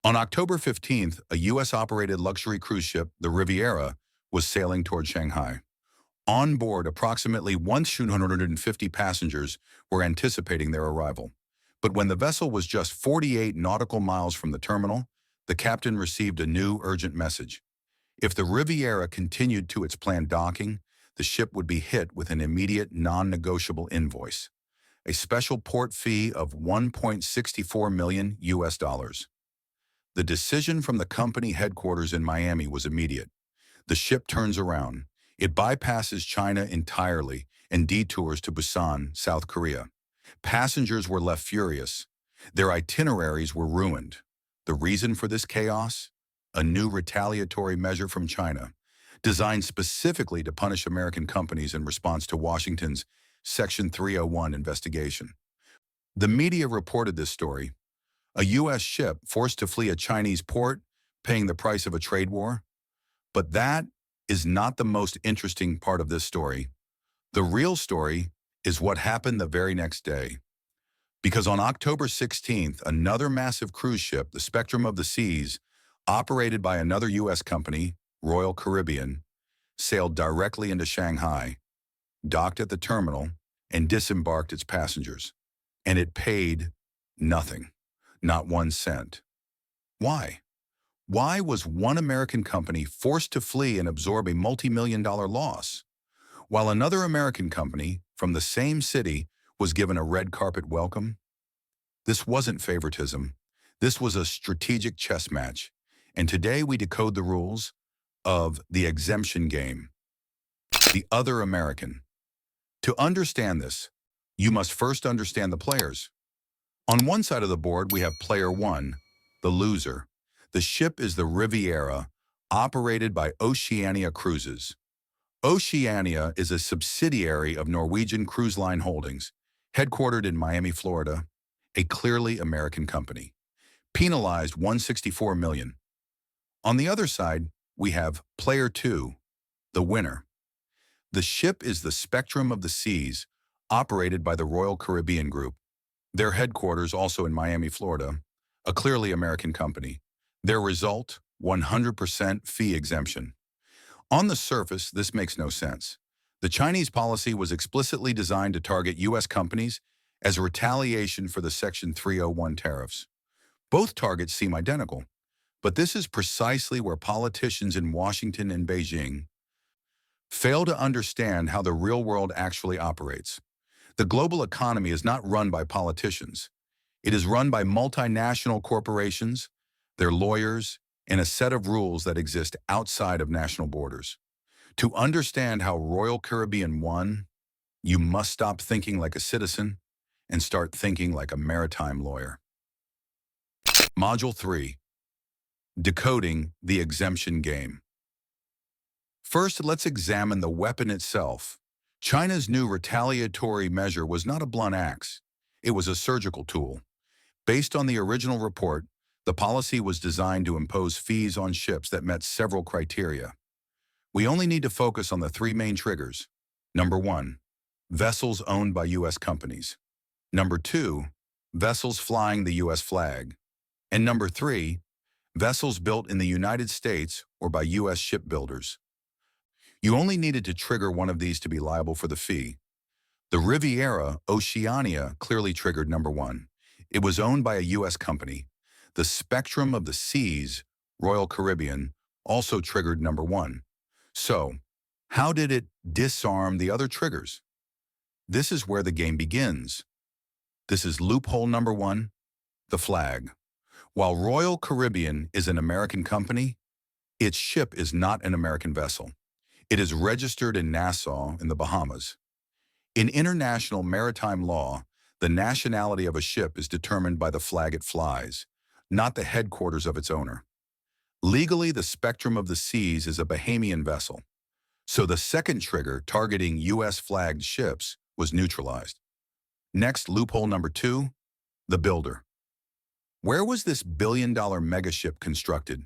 On October 15th, a U.S.-operated luxury cruise ship, the Riviera, was sailing toward Shanghai. On board, approximately 150 passengers were anticipating their arrival. But when the vessel was just 48 nautical miles from the terminal, the captain received a new urgent message. If the Riviera continued to its planned docking, the ship would be hit with an immediate non-negotiable invoice, a special port fee of 1.64 million US dollars. The decision from the company headquarters in Miami was immediate. The ship turns around. It bypasses China entirely and detours to Busan, South Korea. Passengers were left furious. Their itineraries were ruined. The reason for this chaos? A new retaliatory measure from China, designed specifically to punish American companies in response to Washington's Section 301 investigation. The media reported this story. A U.S. ship forced to flee a Chinese port, paying the price of a trade war. But that is not the most interesting part of this story. The real story is what happened the very next day. Because on October 16th, another massive cruise ship, the Spectrum of the Seas, operated by another U.S. company, Royal Caribbean, sailed directly into Shanghai, docked at the terminal, and disembarked its passengers. And it paid nothing, not 1 cent. Why? Why was one American company forced to flee and absorb a multi-million-dollar loss, while another American company from the same city was given a red carpet welcome? This wasn't favoritism. This was a strategic chess match. And today we decode the rules of the exemption game. The other American. To understand this, you must first understand the players. On one side of the board, we have player one, the loser. The ship is the Riviera, operated by Oceania Cruises. Oceania is a subsidiary of Norwegian Cruise Line Holdings, headquartered in Miami, Florida, a clearly American company, penalized $164 million. On the other side, we have player two, the winner. The ship is the Spectrum of the Seas, operated by the Royal Caribbean Group. Their headquarters also in Miami, Florida, a clearly American company. Their result, 100% fee exemption. On the surface, this makes no sense. The Chinese policy was explicitly designed to target U.S. companies as a retaliation for the Section 301 tariffs. Both targets seem identical, but this is precisely where politicians in Washington and Beijing fail to understand how the real world actually operates. The global economy is not run by politicians. It is run by multinational corporations, their lawyers, and a set of rules that exist outside of national borders. To understand how Royal Caribbean won, you must stop thinking like a citizen and start thinking like a maritime lawyer. Module 3. Decoding the Exemption Game. First, let's examine the weapon itself. China's new retaliatory measure was not a blunt axe. It was a surgical tool. Based on the original report, the policy was designed to impose fees on ships that met several criteria. We only need to focus on the three main triggers. Number 1, vessels owned by U.S. companies. Number 2, vessels flying the U.S. flag. And number 3, vessels built in the United States or by U.S. shipbuilders. You only needed to trigger one of these to be liable for the fee. The Riviera, Oceania, clearly triggered number 1. It was owned by a U.S. company. The Spectrum of the Seas, Royal Caribbean, also triggered number 1. So, how did it disarm the other triggers? This is where the game begins. This is loophole number 1, the flag. While Royal Caribbean is an American company, its ship is not an American vessel. It is registered in Nassau in the Bahamas. In international maritime law, the nationality of a ship is determined by the flag it flies, not the headquarters of its owner. Legally, the Spectrum of the Seas is a Bahamian vessel, so the second trigger targeting U.S.-flagged ships was neutralized. Next, loophole number 2, the builder. Where was this billion-dollar megaship constructed?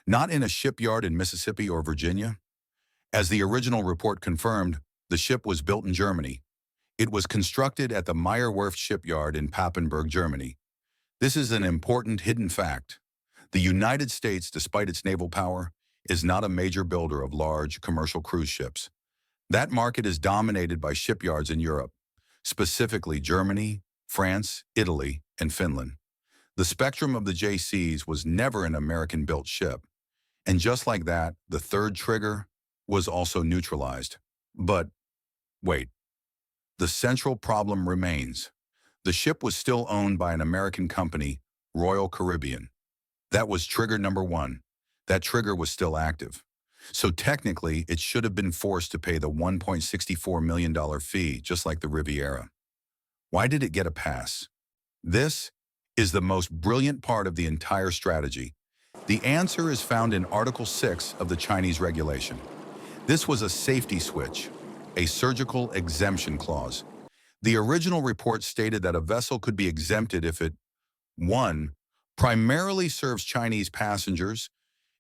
Not in a shipyard in Mississippi or Virginia. As the original report confirmed, the ship was built in Germany. It was constructed at the Meyerwerft shipyard in Papenburg, Germany. This is an important hidden fact. The United States, despite its naval power, is not a major builder of large commercial cruise ships. That market is dominated by shipyards in Europe, specifically Germany, France, Italy, and Finland. The spectrum of the JCs was never an American-built ship, and just like that, the third trigger was also neutralized. But wait, the central problem remains. The ship was still owned by an American company, Royal Caribbean. That was trigger number one. That trigger was still active. So technically, it should have been forced to pay the $1.64 million fee, just like the Riviera. Why did it get a pass? This is the most brilliant part of the entire strategy. The answer is found in Article 6 of the Chinese regulation. This was a safety switch, a surgical exemption clause. The original report stated that a vessel could be exempted if it, 1, primarily serves Chinese passengers,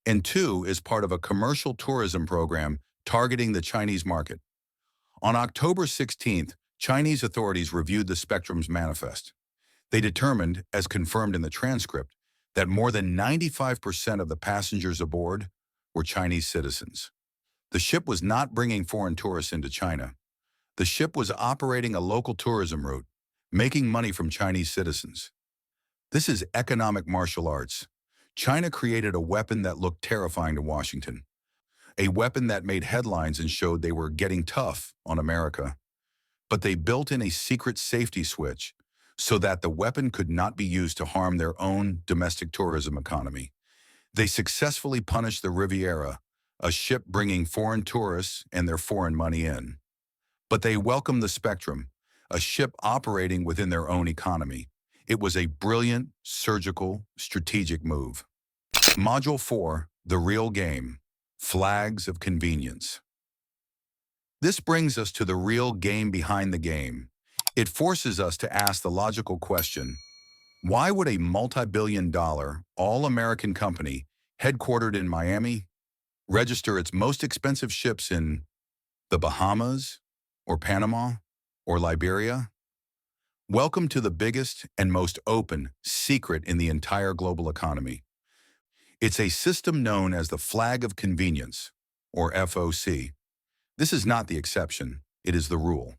and 2, is part of a commercial tourism program targeting the Chinese market. On October 16th, Chinese authorities reviewed the Spectrum's manifest. They determined, as confirmed in the transcript, that more than 95% of the passengers aboard were Chinese citizens. The ship was not bringing foreign tourists into China. The ship was operating a local tourism route, making money from Chinese citizens. This is economic martial arts. China created a weapon that looked terrifying to Washington, a weapon that made headlines and showed they were getting tough on America. But they built in a secret safety switch so that the weapon could not be used to harm their own domestic tourism economy. They successfully punished the Riviera, a ship bringing foreign tourists and their foreign money in. But they welcomed the Spectrum, a ship operating within their own economy. It was a brilliant, surgical, strategic move. Module 4, The Real Game, Flags of Convenience. This brings us to the real game behind the game. It forces us to ask the logical question, why would a multi-billion-dollar, all-American company headquartered in Miami register its most expensive ships in the Bahamas, or Panama, or Liberia? Welcome to the biggest and most open secret in the entire global economy. It's a system known as the Flag of Convenience, or FOC. This is not the exception, it is the rule.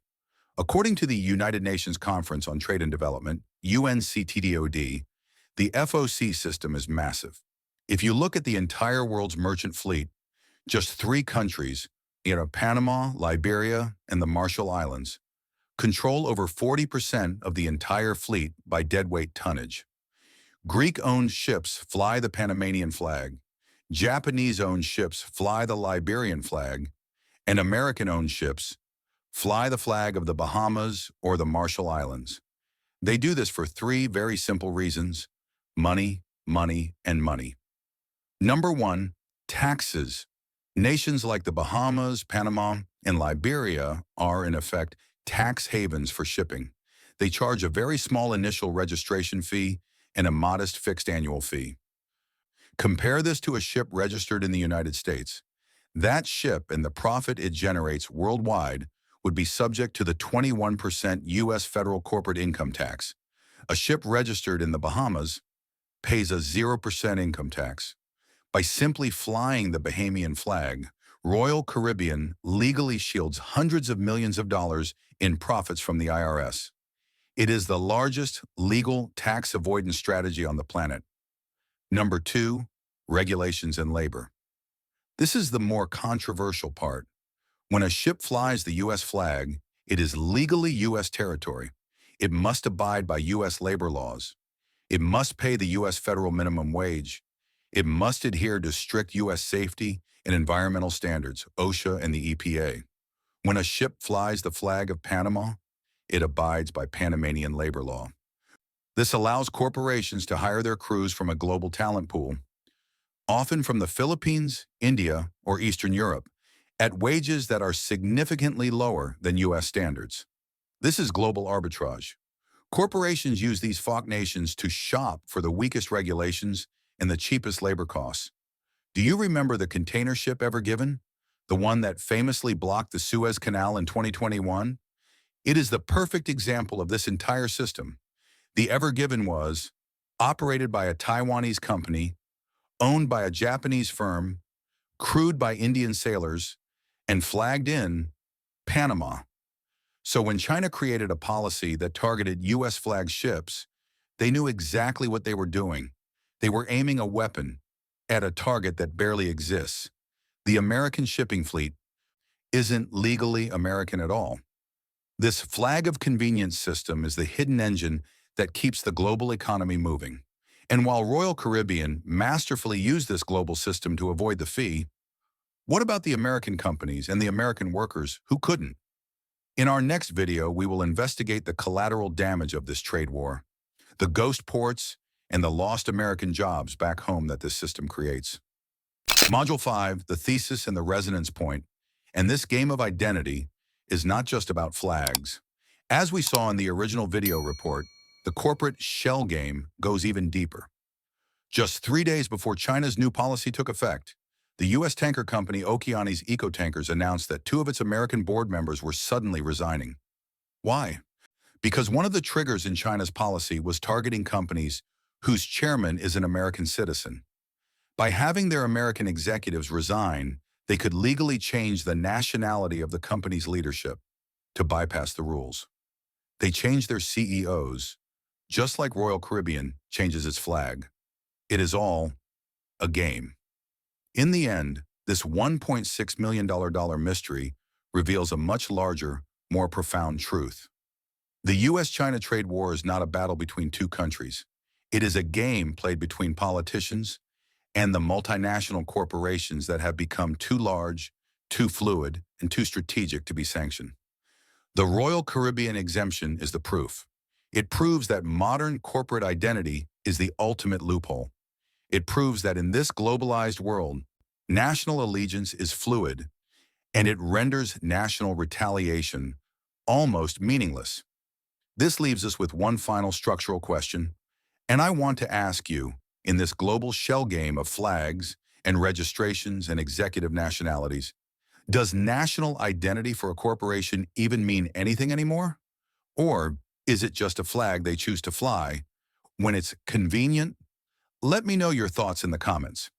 According to the United Nations Conference on Trade and Development, UNCTAD, the FOC system is massive. If you look at the entire world's merchant fleet, just 3 countries, Panama, Liberia, and the Marshall Islands, control over 40% of the entire fleet by deadweight tonnage. Greek-owned ships fly the Panamanian flag, Japanese-owned ships fly the Liberian flag, and American-owned ships fly the flag of the Bahamas or the Marshall Islands. They do this for 3 very simple reasons: money, money, and money. Number 1, taxes. Nations like the Bahamas, Panama, and Liberia are, in effect, tax havens for shipping. They charge a very small initial registration fee and a modest fixed annual fee. Compare this to a ship registered in the United States. That ship and the profit it generates worldwide would be subject to the 21% U.S. federal corporate income tax. A ship registered in the Bahamas pays a 0% income tax. By simply flying the Bahamian flag, Royal Caribbean legally shields hundreds of millions of dollars in profits from the IRS. It is the largest legal tax avoidance strategy on the planet. Number 2, regulations and labor. This is the more controversial part. When a ship flies the U.S. flag, it is legally U.S. territory. It must abide by U.S. labor laws. It must pay the U.S. federal minimum wage. It must adhere to strict U.S. safety and environmental standards, OSHA and the EPA. When a ship flies the flag of Panama, it abides by Panamanian labor law. This allows corporations to hire their crews from a global talent pool, often from the Philippines, India, or Eastern Europe, at wages that are significantly lower than U.S. standards. This is global arbitrage. Corporations use these FOC nations to shop for the weakest regulations and the cheapest labor costs. Do you remember the container ship Ever Given? The one that famously blocked the Suez Canal in 2021? It is the perfect example of this entire system. The Ever Given was operated by a Taiwanese company owned by a Japanese firm, crewed by Indian sailors, and flagged in Panama. So when China created a policy that targeted U.S.-flagged ships, they knew exactly what they were doing. They were aiming a weapon at a target that barely exists. The American shipping fleet isn't legally American at all. This flag of convenience system is the hidden engine that keeps the global economy moving. And while Royal Caribbean masterfully used this global system to avoid the fee, what about the American companies and the American workers who couldn't? In our next video, we will investigate the collateral damage of this trade war, the ghost ports, and the lost American jobs back home that this system creates. Module 5, the thesis and the resonance point, and this game of identity is not just about flags. As we saw in the original video report, the corporate shell game goes even deeper. Just 3 days before China's new policy took effect, the U.S. tanker company Okeanis Eco-Tankers announced that 2 of its American board members were suddenly resigning. Why? Because one of the triggers in China's policy was targeting companies whose chairman is an American citizen. By having their American executives resign, they could legally change the nationality of the company's leadership to bypass the rules. They changed their CEOs, just like Royal Caribbean changes its flag. It is all a game. In the end, this $1.6 million mystery reveals a much larger, more profound truth. The U.S.-China trade war is not a battle between 2 countries. It is a game played between politicians and the multinational corporations that have become too large, too fluid, and too strategic to be sanctioned. The Royal Caribbean exemption is the proof. It proves that modern corporate identity is the ultimate loophole. It proves that in this globalized world, national allegiance is fluid, and it renders national retaliation almost meaningless. This leaves us with one final structural question, and I want to ask you, in this global shell game of flags and registrations and executive nationalities, does national identity for a corporation even mean anything anymore? Or is it just a flag they choose to fly when it's convenient? Let me know your thoughts in the comments.